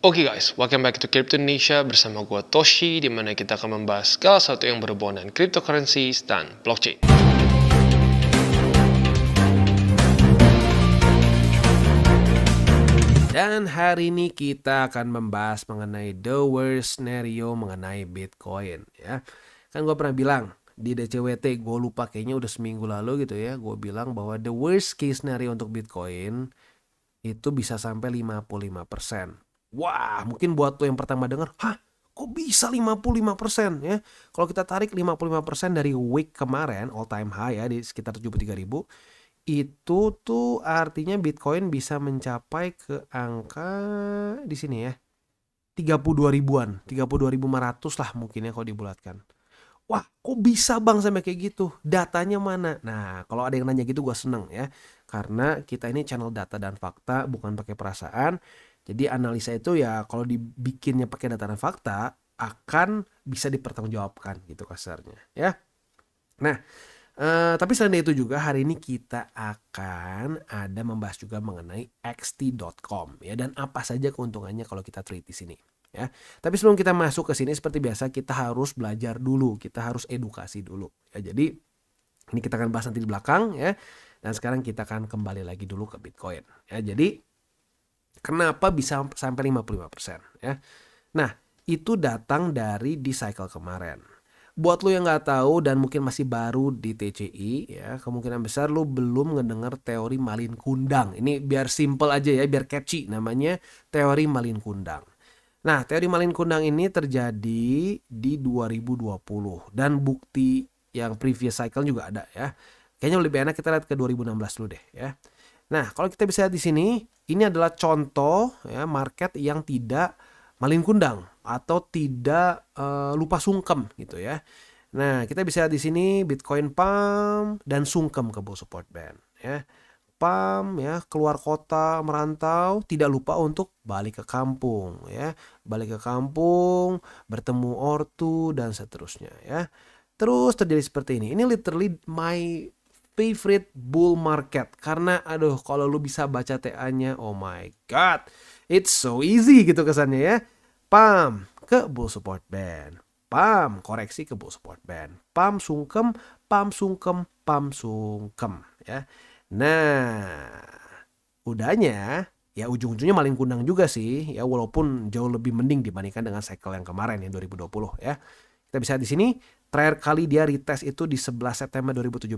Oke guys, welcome back to Crypto Indonesia bersama gue Toshi, di mana kita akan membahas segala sesuatu yang berhubungan dengan cryptocurrencies dan blockchain. Dan hari ini kita akan membahas mengenai the worst scenario mengenai Bitcoin ya. Kan gue pernah bilang di DCWT, gue lupa kayaknya udah seminggu lalu gitu ya. Gue bilang bahwa the worst case scenario untuk Bitcoin itu bisa sampai 55%. Wah, mungkin buat lo yang pertama denger, hah? Kok bisa 55% ya? Kalau kita tarik 55% dari week kemarin, all time high ya, di sekitar 73.000, itu tuh artinya Bitcoin bisa mencapai ke angka di sini ya, 32 ribuan, 32.500 lah mungkin ya kalau dibulatkan. Wah, kok bisa bang sampai kayak gitu? Datanya mana? Nah, kalau ada yang nanya gitu gue seneng ya. Karena kita ini channel data dan fakta, bukan pakai perasaan. Jadi analisa itu ya kalau dibikinnya pakai data dan fakta, akan bisa dipertanggungjawabkan gitu kasarnya ya. Nah, tapi selain itu juga hari ini kita akan ada membahas juga mengenai xt.com ya, dan apa saja keuntungannya kalau kita trade di sini ya. Tapi sebelum kita masuk ke sini seperti biasa kita harus belajar dulu, kita harus edukasi dulu ya. Jadi ini kita akan bahas nanti di belakang ya. Dan sekarang kita akan kembali lagi dulu ke Bitcoin ya. Jadi kenapa bisa sampai 55% ya? Nah, itu datang dari di cycle kemarin. Buat lo yang nggak tahu dan mungkin masih baru di TCI ya, kemungkinan besar lo belum ngedengar teori Malin Kundang. Ini biar simple aja ya, biar catchy, namanya teori Malin Kundang. Nah, teori Malin Kundang ini terjadi di 2020 dan bukti yang previous cycle juga ada ya. Kayaknya lebih enak kita lihat ke 2016 dulu deh ya. Nah, kalau kita bisa lihat di sini, ini adalah contoh ya market yang tidak malin kundang atau tidak lupa sungkem gitu ya. Nah, kita bisa lihat di sini Bitcoin pump dan sungkem ke bull support band ya. Pump ya, keluar kota, merantau, tidak lupa untuk balik ke kampung ya. Balik ke kampung, bertemu ortu dan seterusnya ya. Terus terjadi seperti ini. Ini literally my favorite bull market karena aduh kalau lu bisa baca TA-nya, oh my god, it's so easy gitu kesannya ya. Pump ke bull support band, pump koreksi ke bull support band, pump sungkem, pump sungkem, pump sungkem ya. Nah, udahnya ya ujung-ujungnya maling kundang juga sih ya, walaupun jauh lebih mending dibandingkan dengan cycle yang kemarin yang 2020 ya. Kita bisa di sini terakhir kali dia retest itu di 11 September 2017.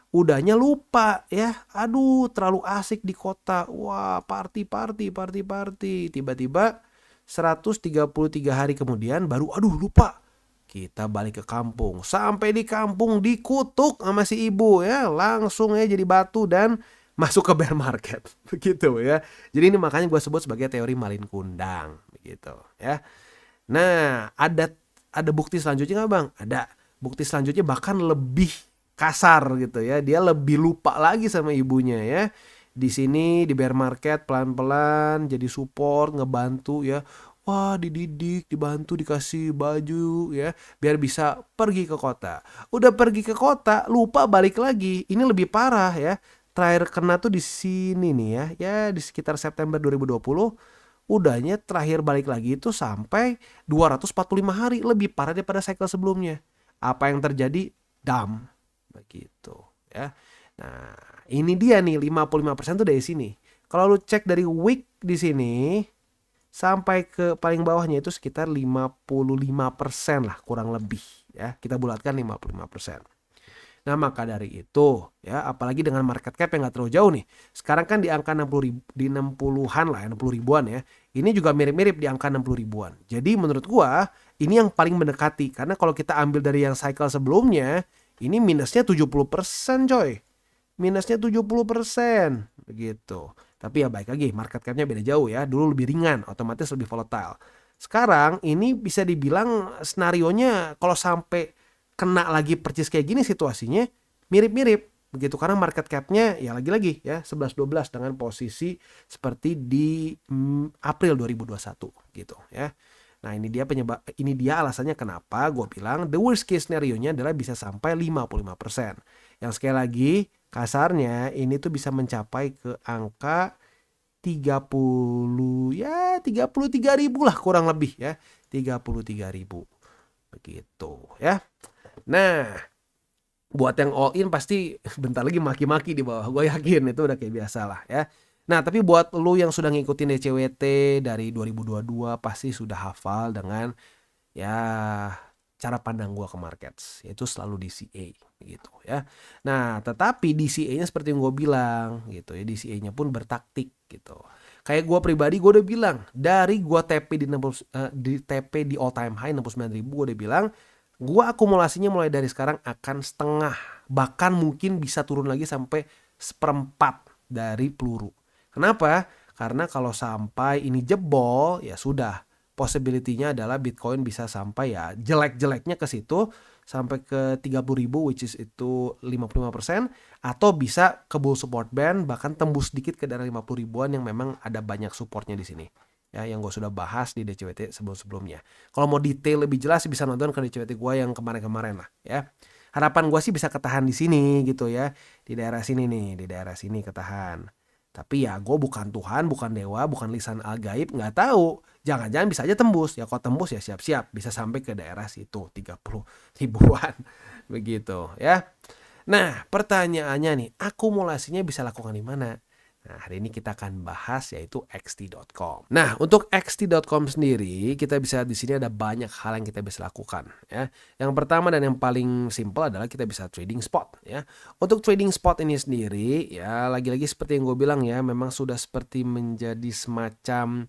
Udahnya lupa ya. Aduh, terlalu asik di kota. Wah, party. Tiba-tiba 133 hari kemudian baru aduh lupa. Kita balik ke kampung. Sampai di kampung dikutuk sama si ibu ya. Langsung ya jadi batu dan masuk ke bear market. Begitu ya. Jadi ini makanya gue sebut sebagai teori Malin Kundang. Begitu ya. Nah, ada bukti selanjutnya nggak bang? Ada. Bukti selanjutnya bahkan lebih kasar gitu ya. Dia lebih lupa lagi sama ibunya ya. Di sini di bear market pelan-pelan jadi support, ngebantu ya. Wah, dididik, dibantu, dikasih baju ya, biar bisa pergi ke kota. Udah pergi ke kota, lupa balik lagi. Ini lebih parah ya. Terakhir kena tuh di sini nih ya. Ya di sekitar September 2020. Udahnya terakhir balik lagi itu sampai 245 hari. Lebih parah daripada cycle sebelumnya. Apa yang terjadi? Dump. Begitu ya. Nah, ini dia nih 55% tuh dari sini. Kalau lu cek dari week di sini sampai ke paling bawahnya itu sekitar 55% lah kurang lebih ya. Kita bulatkan 55%. Nah, maka dari itu ya, apalagi dengan market cap yang gak terlalu jauh nih. Sekarang kan di angka 60 ribu, di 60-an lah, 60 ribuan ya. Ini juga mirip-mirip di angka 60 ribuan. Jadi menurut gua ini yang paling mendekati. Karena kalau kita ambil dari yang cycle sebelumnya, ini minusnya 70% coy. Minusnya 70% begitu. Tapi ya baik lagi, market capnya beda jauh ya. Dulu lebih ringan, otomatis lebih volatile. Sekarang ini bisa dibilang senarionya kalau sampai kena lagi percis kayak gini situasinya mirip-mirip begitu. Karena market capnya ya lagi-lagi ya 11-12 dengan posisi seperti di April 2021 gitu ya. Nah, ini dia alasannya kenapa gue bilang the worst case scenario-nya adalah bisa sampai 55%. Yang sekali lagi kasarnya ini tuh bisa mencapai ke angka 33.000 lah kurang lebih ya. 33.000 begitu ya. Nah, buat yang all in pasti bentar lagi maki-maki di bawah. Gue yakin itu udah kayak biasa lah ya. Nah, tapi buat lu yang sudah ngikutin DCWT dari 2022 pasti sudah hafal dengan ya cara pandang gue ke markets, yaitu selalu DCA gitu ya. Nah, tetapi DCA-nya seperti yang gue bilang gitu ya, DCA-nya pun bertaktik gitu. Kayak gue pribadi, gue udah bilang dari gue TP di all time high 69.000, gue udah bilang gue akumulasinya mulai dari sekarang akan setengah, bahkan mungkin bisa turun lagi sampai seperempat dari peluru. Kenapa? Karena kalau sampai ini jebol ya sudah, possibility-nya adalah Bitcoin bisa sampai ya jelek-jeleknya ke situ sampai ke 30.000, which is itu 55%, atau bisa ke bull support band bahkan tembus sedikit ke daerah 50 ribuan yang memang ada banyak supportnya di sini. Ya, yang gue sudah bahas di DCWT sebelum-sebelumnya. Kalau mau detail lebih jelas bisa nonton ke DCWT gue yang kemarin-kemarin lah ya. Harapan gue sih bisa ketahan di sini gitu ya. Di daerah sini nih, di daerah sini ketahan. Tapi ya gue bukan Tuhan, bukan dewa, bukan lisan al-gaib, nggak tahu. Jangan-jangan bisa aja tembus. Ya kalau tembus ya siap-siap bisa sampai ke daerah situ 30 ribuan begitu ya. Nah, pertanyaannya nih, akumulasinya bisa lakukan di mana? Nah, hari ini kita akan bahas yaitu xt.com. Nah, untuk xt.com sendiri, kita bisa di sini ada banyak hal yang kita bisa lakukan ya. Yang pertama dan yang paling simpel adalah kita bisa trading spot ya. Untuk trading spot ini sendiri ya, lagi-lagi seperti yang gue bilang ya, memang sudah seperti menjadi semacam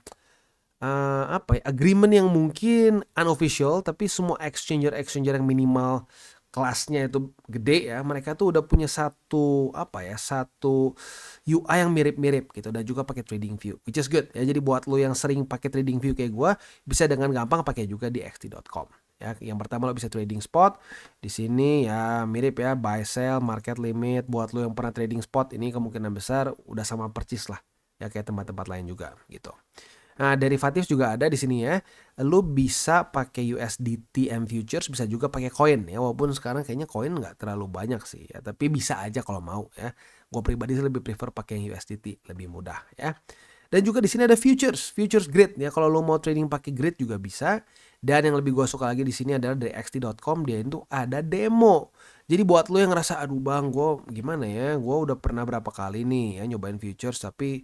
agreement yang mungkin unofficial, tapi semua exchanger yang minimal kelasnya itu gede ya, mereka tuh udah punya satu UI yang mirip-mirip gitu, dan juga pakai trading view, which is good ya. Jadi buat lo yang sering pakai trading view kayak gue, bisa dengan gampang pakai juga di xt.com ya. Yang pertama lo bisa trading spot di sini ya, mirip ya, buy sell, market limit. Buat lo yang pernah trading spot, ini kemungkinan besar udah sama percis lah ya, kayak tempat-tempat lain juga gitu. Nah, derivatif juga ada di sini ya. Lu bisa pakai USDT M futures, bisa juga pakai koin ya. Walaupun sekarang kayaknya koin nggak terlalu banyak sih ya, tapi bisa aja kalau mau ya. Gue pribadi sih lebih prefer pakai USDT, lebih mudah ya. Dan juga di sini ada futures grid ya. Kalau lu mau trading pakai grid juga bisa. Dan yang lebih gue suka lagi di sini adalah dari xt.com, dia itu ada demo. Jadi buat lu yang ngerasa aduh bang, gue gimana ya, gue udah pernah berapa kali nih ya nyobain futures tapi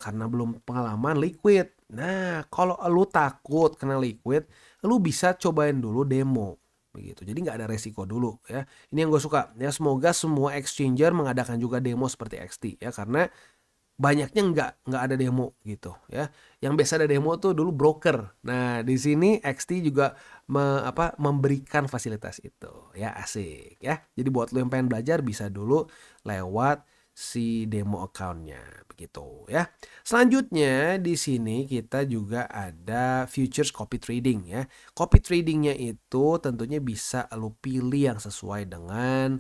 karena belum pengalaman liquid. Nah, kalau lu takut kena liquid, lu bisa cobain dulu demo begitu. Jadi nggak ada resiko dulu ya. Ini yang gue suka ya. Semoga semua exchanger mengadakan juga demo seperti XT ya, karena banyaknya nggak ada demo gitu ya. Yang biasa ada demo tuh dulu broker. Nah, di sini XT juga memberikan fasilitas itu ya, asik ya. Jadi buat lu yang pengen belajar bisa dulu lewat si demo account-nya begitu ya. Selanjutnya di sini kita juga ada futures copy trading ya. Copy tradingnya itu tentunya bisa lu pilih yang sesuai dengan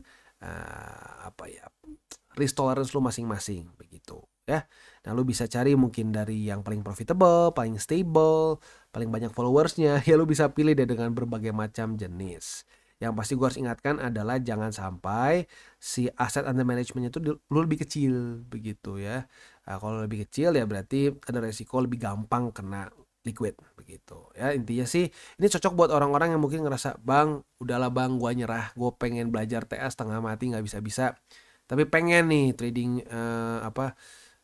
risk tolerance lu masing-masing begitu ya. Nah, lu bisa cari mungkin dari yang paling profitable, paling stable, paling banyak followersnya ya. Lu bisa pilih deh dengan berbagai macam jenis. Yang pasti gue harus ingatkan adalah jangan sampai si aset under management itu lu lebih kecil begitu ya. Nah, kalau lebih kecil ya berarti ada resiko lebih gampang kena liquid begitu ya. Intinya sih ini cocok buat orang-orang yang mungkin ngerasa bang, udahlah bang, gue nyerah, gue pengen belajar TA setengah mati nggak bisa-bisa, tapi pengen nih trading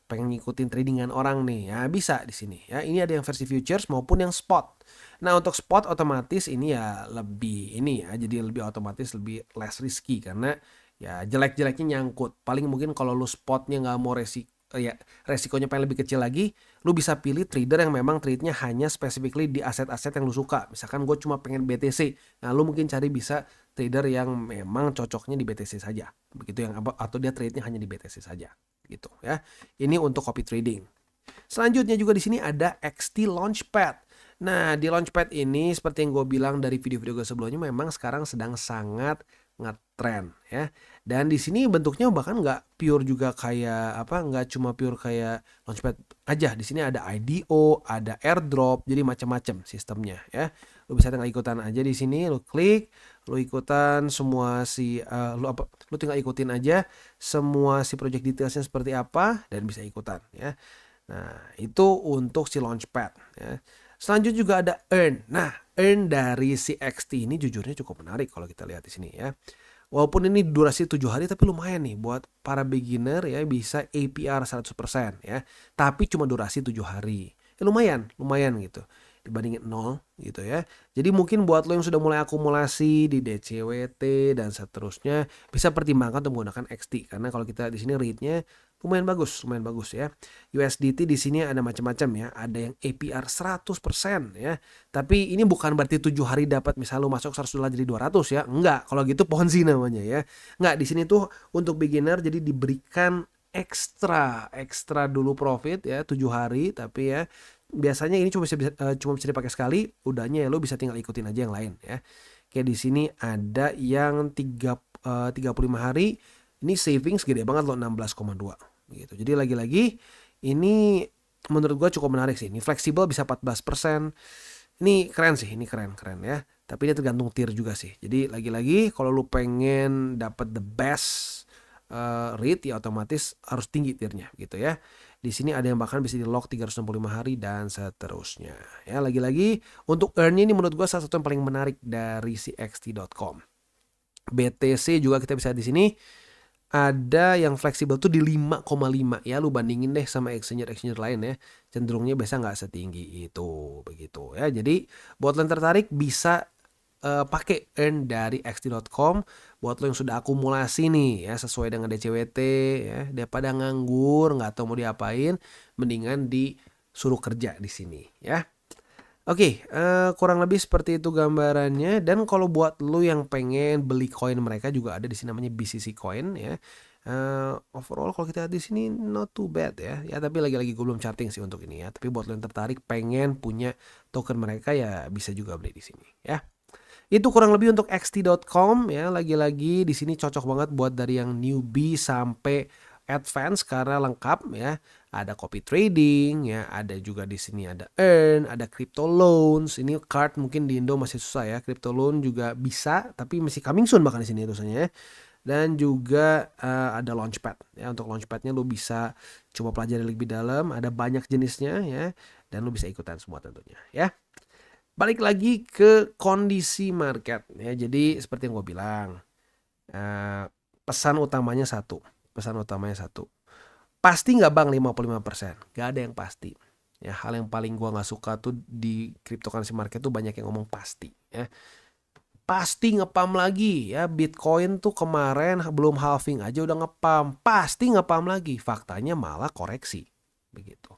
pengen ngikutin tradingan orang nih ya, bisa di sini ya. Ini ada yang versi futures maupun yang spot. Nah, untuk spot otomatis ini ya lebih ini ya, jadi lebih otomatis lebih less risky karena ya jelek-jeleknya nyangkut. Paling mungkin kalau lu spotnya nggak mau resikonya pengen lebih kecil lagi, lu bisa pilih trader yang memang trade-nya hanya specifically di aset-aset yang lu suka. Misalkan gue cuma pengen BTC, nah lu mungkin cari bisa trader yang memang cocoknya di BTC saja, begitu, yang atau dia trade-nya hanya di BTC saja gitu ya. Ini untuk copy trading. Selanjutnya juga di sini ada XT Launchpad. Nah, di Launchpad ini seperti yang gue bilang dari video-video gue sebelumnya, memang sekarang sedang sangat ngetrend ya. Dan di sini bentuknya bahkan nggak pure juga kayak nggak cuma pure kayak Launchpad aja. Di sini ada IDO, ada airdrop, jadi macam-macam sistemnya ya. Lu bisa tinggal ikutan aja di sini, lu klik, lu ikutan semua lu tinggal ikutin aja semua si project detailsnya seperti apa dan bisa ikutan ya. Nah, itu untuk si Launchpad ya. Selanjutnya juga ada Earn. Nah, Earn dari si XT ini jujurnya cukup menarik kalau kita lihat di sini ya. Walaupun ini durasi 7 hari tapi lumayan nih buat para beginner ya, bisa APR 100% ya. Tapi cuma durasi 7 hari. Ya lumayan gitu. Dibandingin 0 gitu ya. Jadi mungkin buat lo yang sudah mulai akumulasi di DCWT dan seterusnya, bisa pertimbangkan untuk menggunakan XT karena kalau kita di sini rate-nya lumayan bagus ya. USDT di sini ada macam-macam ya. Ada yang APR 100% ya. Tapi ini bukan berarti 7 hari dapat misal lu masuk $100 jadi 200 ya. Enggak, kalau gitu Ponzi namanya ya. Enggak, di sini tuh untuk beginner jadi diberikan ekstra dulu profit ya 7 hari, tapi ya biasanya ini cuma bisa dipakai sekali, udahnya ya lo bisa tinggal ikutin aja yang lain ya. Kayak di sini ada yang 35 hari, ini savings gede banget loh 16,2 gitu. Jadi lagi-lagi ini menurut gua cukup menarik sih. Ini fleksibel bisa 14%. Ini keren sih, ini keren ya. Tapi ini tergantung tier juga sih. Jadi lagi-lagi kalau lu pengen dapat the best rate ya otomatis harus tinggi tiernya gitu ya. Di sini ada yang bahkan bisa di lock 365 hari dan seterusnya. Ya, lagi-lagi untuk earn ini menurut gua salah satu yang paling menarik dari si xt.com. BTC juga kita bisa di sini ada yang fleksibel tuh di 5,5 ya, lu bandingin deh sama exchange lain ya, cenderungnya biasa nggak setinggi itu begitu ya. Jadi buat lo yang tertarik bisa pakai earn dari xt.com buat lo yang sudah akumulasi nih ya sesuai dengan DCWT ya, daripada nganggur nggak tahu mau diapain, mendingan disuruh kerja di sini ya. Oke, kurang lebih seperti itu gambarannya. Dan kalau buat lu yang pengen beli koin mereka juga ada di sini namanya BCC Coin ya. Overall kalau kita lihat di sini not too bad ya. Ya tapi lagi-lagi gue belum charting sih untuk ini ya. Tapi buat lu yang tertarik pengen punya token mereka ya bisa juga beli di sini ya. Itu kurang lebih untuk xt.com ya. Lagi-lagi di sini cocok banget buat dari yang newbie sampai advance karena lengkap ya. Ada copy trading ya, ada juga di sini ada earn, ada crypto loans. Ini card mungkin di Indo masih susah ya. Crypto loan juga bisa tapi masih coming soon bahkan di sini rasanya. Dan juga ada launchpad ya. Untuk launchpadnya lu bisa coba pelajari lebih dalam, ada banyak jenisnya ya, dan lu bisa ikutan semua tentunya ya. Balik lagi ke kondisi market ya. Jadi seperti yang gue bilang, pesan utamanya satu. Pasti nggak bang 55%? Gak ada yang pasti. Ya, hal yang paling gua nggak suka tuh di cryptocurrency market tuh banyak yang ngomong pasti. Ya, pasti ngepam lagi ya. Bitcoin tuh kemarin belum halving aja udah ngepam. Pasti ngepam lagi. Faktanya malah koreksi. Begitu.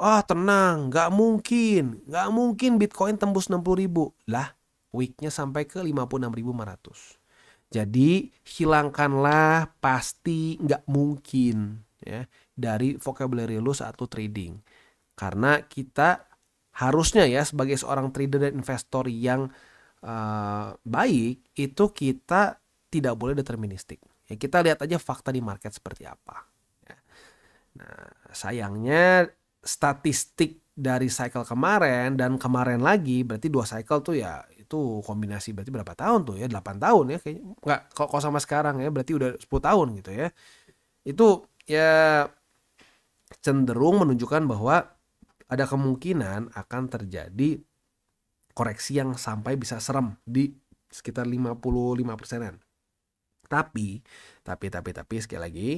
Oh tenang, nggak mungkin Bitcoin tembus 60.000 lah. Weeknya sampai ke 56.500. Jadi hilangkanlah pasti nggak mungkin ya dari vocabulary lu saat lu trading. Karena kita harusnya ya sebagai seorang trader dan investor yang baik itu kita tidak boleh deterministik. Ya kita lihat aja fakta di market seperti apa. Ya. Nah sayangnya statistik dari cycle kemarin dan kemarin lagi berarti 2 cycle tuh ya itu kombinasi berarti berapa tahun tuh ya 8 tahun ya kayaknya nggak kok sama sekarang ya berarti udah 10 tahun gitu ya. Itu ya cenderung menunjukkan bahwa ada kemungkinan akan terjadi koreksi yang sampai bisa serem di sekitar 55%-an. Tapi sekali lagi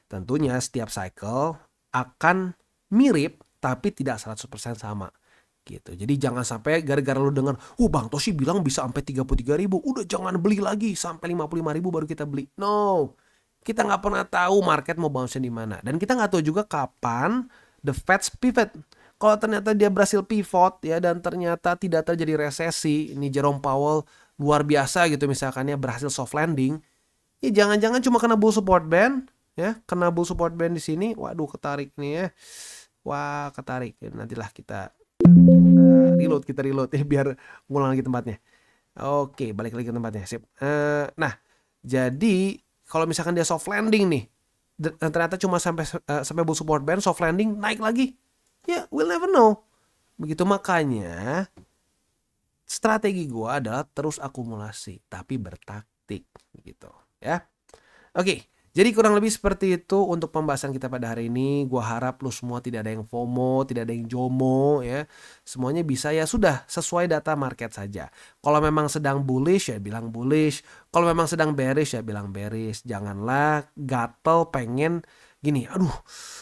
tentunya setiap cycle akan mirip tapi tidak 100% sama gitu. Jadi jangan sampai gara-gara lu dengar, Bang Toshi bilang bisa sampai 33.000, udah jangan beli lagi sampai 55.000 baru kita beli. No. Kita nggak pernah tahu market mau bounce di mana dan kita nggak tahu juga kapan the Fed pivot. Kalau ternyata dia berhasil pivot ya dan ternyata tidak terjadi resesi, ini Jerome Powell luar biasa gitu misalkan ya berhasil soft landing, ya jangan-jangan cuma kena bull support band ya, kena bull support band di sini, waduh ketarik nih ya. Wah ketarik, nantilah kita reload ya biar ngulang lagi tempatnya. Oke balik lagi ke tempatnya sip. Nah jadi kalau misalkan dia soft landing nih dan ternyata cuma sampai bull support band soft landing naik lagi, ya we'll never know. Begitu makanya strategi gua adalah terus akumulasi tapi bertaktik gitu ya. Oke, Jadi kurang lebih seperti itu untuk pembahasan kita pada hari ini. Gua harap lu semua tidak ada yang FOMO, tidak ada yang JOMO ya. Semuanya bisa ya sudah sesuai data market saja. Kalau memang sedang bullish ya bilang bullish. Kalau memang sedang bearish ya bilang bearish. Janganlah gatel pengen gini, aduh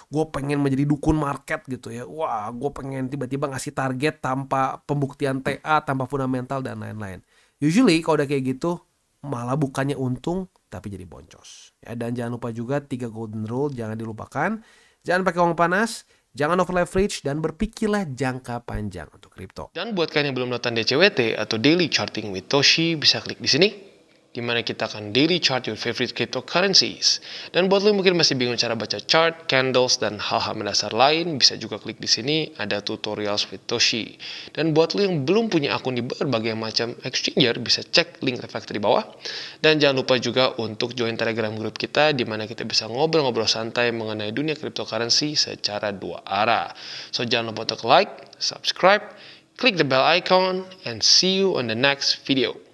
gue pengen menjadi dukun market gitu ya. Wah gue pengen tiba-tiba ngasih target tanpa pembuktian TA, tanpa fundamental dan lain-lain. Usually kalau udah kayak gitu malah bukannya untung tapi jadi boncos. Ya, dan jangan lupa juga 3 golden rule jangan dilupakan. Jangan pakai uang panas, jangan over leverage, dan berpikirlah jangka panjang untuk kripto. Dan buat kalian yang belum nonton DCWT atau Daily Charting with Toshi, bisa klik di sini, di mana kita akan daily chart your favorite cryptocurrencies. Dan buat lo yang mungkin masih bingung cara baca chart, candles, dan hal-hal mendasar lain, bisa juga klik di sini, ada tutorials with Toshi. Dan buat lo yang belum punya akun di berbagai macam exchanger, bisa cek link reflektor di bawah. Dan jangan lupa juga untuk join Telegram group kita, di mana kita bisa ngobrol-ngobrol santai mengenai dunia cryptocurrency secara dua arah. So jangan lupa untuk like, subscribe, click the bell icon, and see you on the next video.